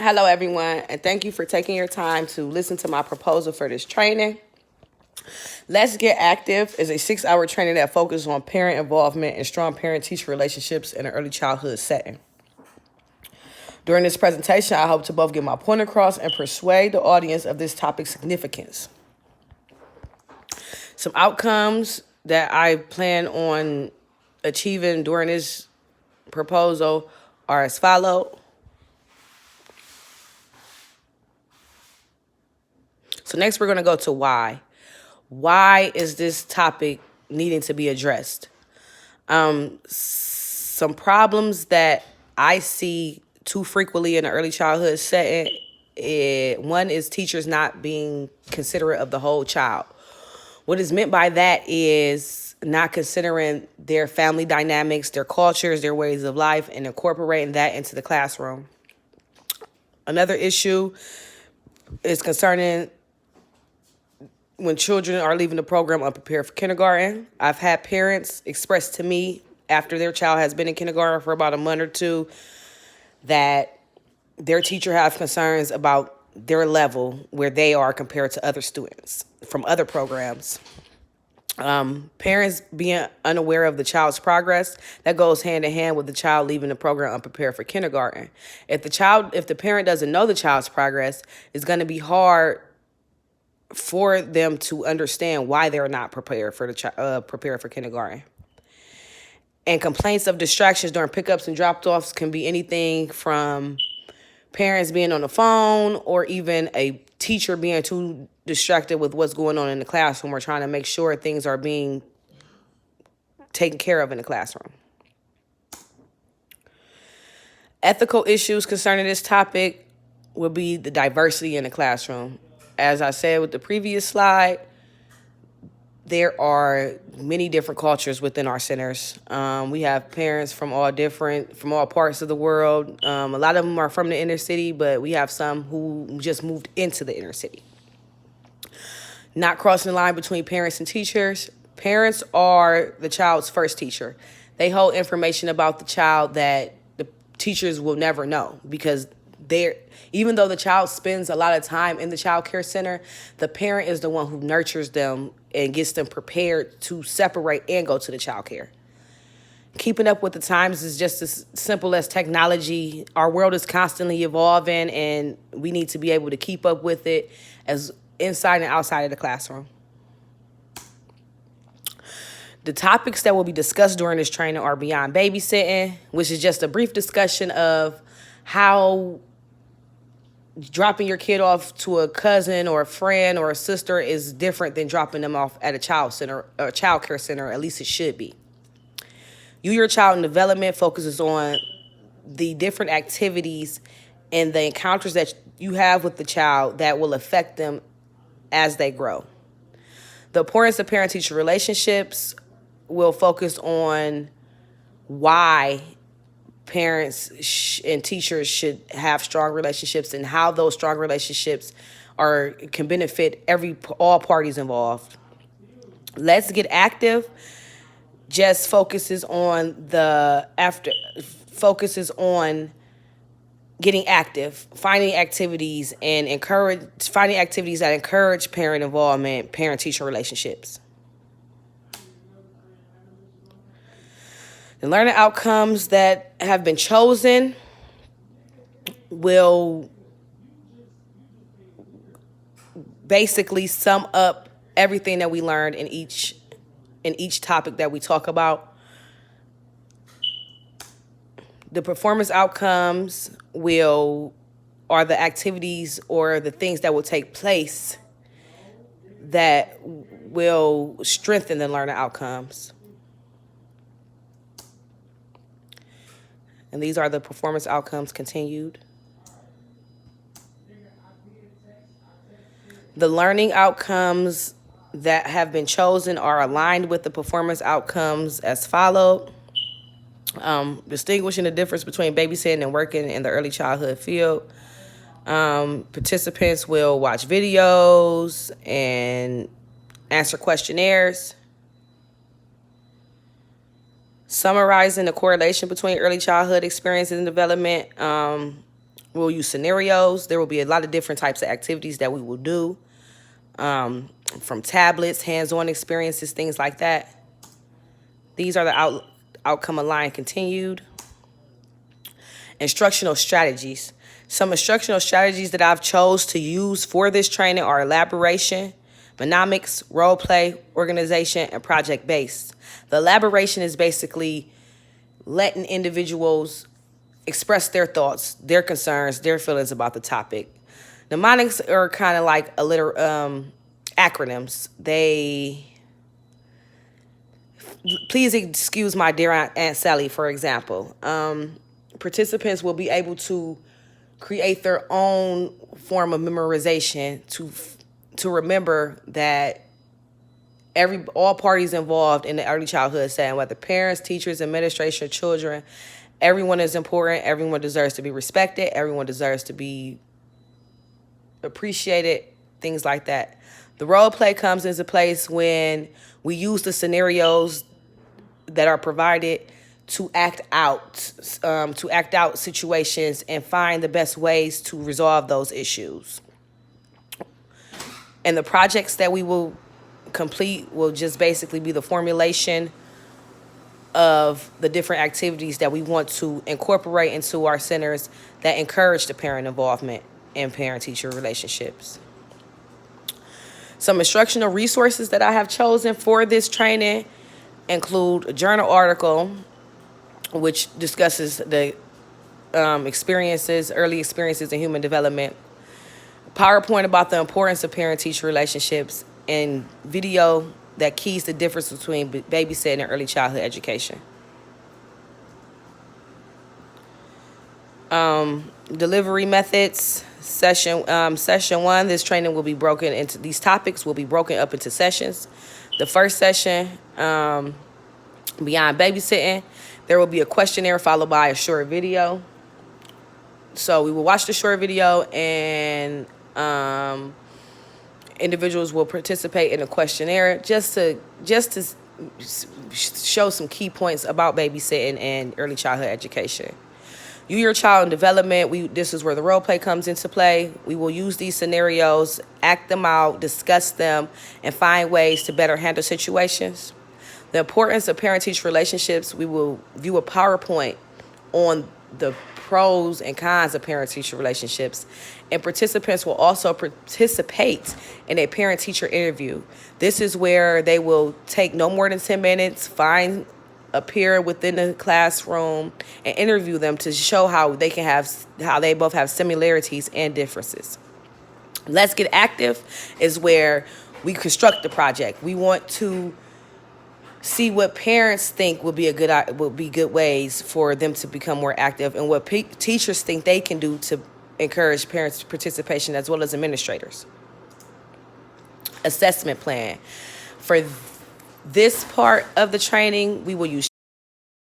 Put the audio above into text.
Hello, everyone, and thank you for taking your time to listen to my proposal for this training. Let's Get Active is a 6-hour training that focuses on parent involvement and strong parent-teacher relationships in an early childhood setting. During this presentation, I hope to both get my point across and persuade the audience of this topic's significance. Some outcomes that I plan on achieving during this proposal are as follows. So next we're going to go to why. Why is this topic needing to be addressed? Some problems that I see too frequently in the early childhood setting. One is teachers not being considerate of the whole child. What is meant by that is not considering their family dynamics, their cultures, their ways of life, and incorporating that into the classroom. Another issue is concerning when children are leaving the program unprepared for kindergarten. I've had parents express to me after their child has been in kindergarten for about a month or two that their teacher has concerns about their level where they are compared to other students from other programs. Parents being unaware of the child's progress, that goes hand in hand with the child leaving the program unprepared for kindergarten. If the parent doesn't know the child's progress, it's going to be hard for them to understand why they're not prepared for kindergarten. And complaints of distractions during pickups and drop-offs can be anything from parents being on the phone or even a teacher being too distracted with what's going on in the classroom or trying to make sure things are being taken care of in the classroom. Ethical issues concerning this topic will be the diversity in the classroom. As I said with the previous slide, there are many different cultures within our centers. We have parents from all parts of the world. A lot of them are from the inner city, but we have some who just moved into the inner city. Not crossing the line between parents and teachers. Parents are the child's first teacher. They hold information about the child that the teachers will never know because even though the child spends a lot of time in the child care center, the parent is the one who nurtures them and gets them prepared to separate and go to the child care. Keeping up with the times is just as simple as technology. Our world is constantly evolving, and we need to be able to keep up with it as inside and outside of the classroom. The topics that will be discussed during this training are beyond babysitting, which is just a brief discussion of how dropping your kid off to a cousin or a friend or a sister is different than dropping them off at a child care center, at least it should be. Your Child in Development focuses on the different activities and the encounters that you have with the child that will affect them as they grow. The importance of parent-teacher relationships will focus on why parents and teachers should have strong relationships and how those strong relationships can benefit all parties involved. Let's Get Active just focuses on getting active, finding activities that encourage parent involvement, parent-teacher relationships. The learning outcomes that have been chosen will basically sum up everything that we learned in each topic that we talk about. The performance outcomes are the activities or the things that will take place that will strengthen the learning outcomes. And these are the performance outcomes continued. The learning outcomes that have been chosen are aligned with the performance outcomes as followed. Distinguishing the difference between babysitting and working in the early childhood field. Participants will watch videos and answer questionnaires. Summarizing the correlation between early childhood experiences and development. We'll use scenarios. There will be a lot of different types of activities that we will do, from tablets, hands-on experiences, things like that. These are the outcome aligned continued. Instructional strategies. Some instructional strategies that I've chose to use for this training are elaboration, mnemonics, role play, organization, and project-based. The elaboration is basically letting individuals express their thoughts, their concerns, their feelings about the topic. Mnemonics are kind of like acronyms. Please excuse my dear Aunt Sally, for example. Participants will be able to create their own form of memorization to remember that all parties involved in the early childhood setting, whether parents, teachers, administration, children, everyone is important. Everyone deserves to be respected. Everyone deserves to be appreciated, things like that. The role play comes into place when we use the scenarios that are provided to act out situations and find the best ways to resolve those issues. And the projects that we will complete will just basically be the formulation of the different activities that we want to incorporate into our centers that encourage the parent involvement in parent-teacher relationships. Some instructional resources that I have chosen for this training include a journal article, which discusses the early experiences in human development, PowerPoint about the importance of parent-teacher relationships, and video that keys the difference between babysitting and early childhood education. Delivery methods. Session 1, this training will be broken into, these topics will be broken up into sessions. The first session, beyond babysitting, there will be a questionnaire followed by a short video. So we will watch the short video, and individuals will participate in a questionnaire just to show some key points about babysitting and early childhood education. Your child in development, this is where the role play comes into play. We will use these scenarios, act them out, discuss them, and find ways to better handle situations. The importance of parent-teacher relationships, we will view a PowerPoint on the pros and cons of parent-teacher relationships, and participants will also participate in a parent-teacher interview. This is where they will take no more than 10 minutes, find a peer within the classroom, and interview them to show how they both have similarities and differences. Let's Get Active is where we construct the project. We want to see what parents think would be good ways for them to become more active, and what teachers think they can do to encourage parents' participation, as well as administrators. Assessment plan. For this part of the training, we will use